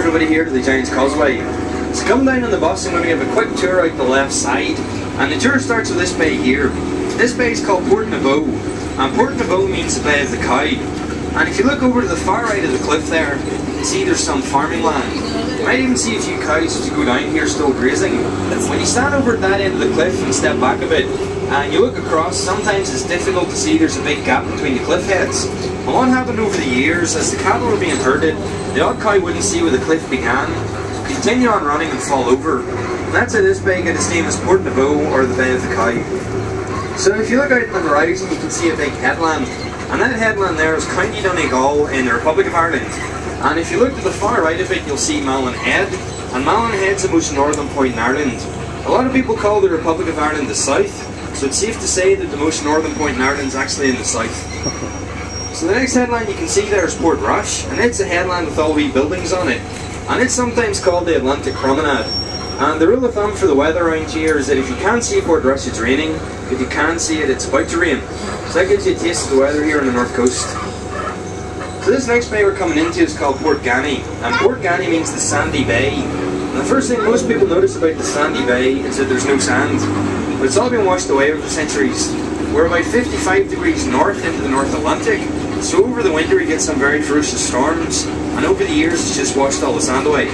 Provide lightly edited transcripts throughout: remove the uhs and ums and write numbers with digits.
everybody here to the Giant's Causeway. So come down on the bus, I'm going to give a quick tour out the left side, and the tour starts with this bay here. This bay is called Port Nouveau, and Port Nouveau means the Bay of the Cow. And if you look over to the far right of the cliff there, you see there's some farming land. You might even see a few cows as you go down here still grazing. When you stand over at that end of the cliff and step back a bit, and you look across, sometimes it's difficult to see there's a big gap between the cliff heads. And what happened over the years, as the cattle were being herded, the odd cow wouldn't see where the cliff began, continue on running and fall over. And that's how this bay got its name as Port Nouveau, or the Bay of the Cow. So if you look out on the horizon, you can see a big headland. And that headland there is County Donegal in the Republic of Ireland. And if you look to the far right of it, you'll see Malin Head. And Malin Head's the most northern point in Ireland. A lot of people call the Republic of Ireland the south, so it's safe to say that the most northern point in Ireland is actually in the south. So the next headland you can see there is Port Rush, and it's a headland with all wee buildings on it. And it's sometimes called the Atlantic Promenade. And the rule of thumb for the weather around here is that if you can't see Port Rush, it's raining. If you can see it, it's about to rain. So that gives you a taste of the weather here on the north coast. So this next bay we're coming into is called Port Ganny. And Port Ganny means the sandy bay. And the first thing most people notice about the sandy bay is that there's no sand. But it's all been washed away over the centuries. We're about 55 degrees north into the North Atlantic. So over the winter we get some very ferocious storms. And over the years it's just washed all the sand away.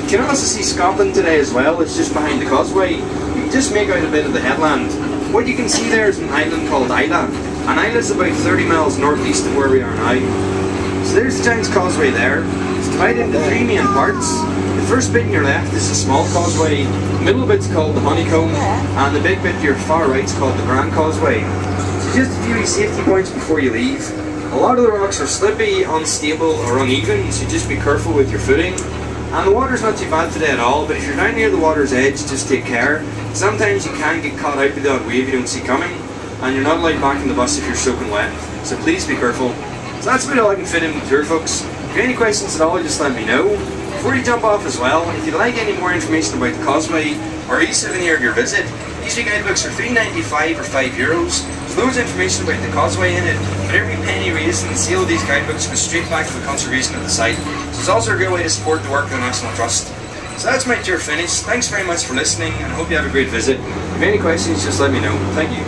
You can also see Scotland today as well. It's just behind the causeway. You can just make out a bit of the headland. What you can see there is an island called Islay. And Islay is about 30 miles northeast of where we are now. So there's the Giant's Causeway there. It's divided into three main parts. The first bit on your left is the small causeway, the middle bit's called the honeycomb, and the big bit to your far right is called the grand causeway. So just a few safety points before you leave. A lot of the rocks are slippy, unstable or uneven, so just be careful with your footing. And the water's not too bad today at all, but if you're down near the water's edge, just take care. Sometimes you can get caught out by the odd wave you don't see coming, and you're not allowed back in the bus if you're soaking wet, so please be careful. So that's about all I can fit in the tour, folks. If you have any questions at all, just let me know. Before you jump off as well, if you'd like any more information about the causeway, or any souvenir of your visit, these guidebooks are $3.95 or €5. There's loads of information about the causeway in it, but every penny raised in the sale of these guidebooks goes straight back to the conservation of the site. So it's also a great way to support the work of the National Trust. So that's my tour finished. Thanks very much for listening, and I hope you have a great visit. If you have any questions, just let me know. Thank you.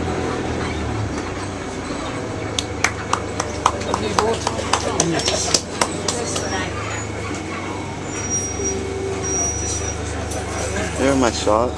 There's my shot.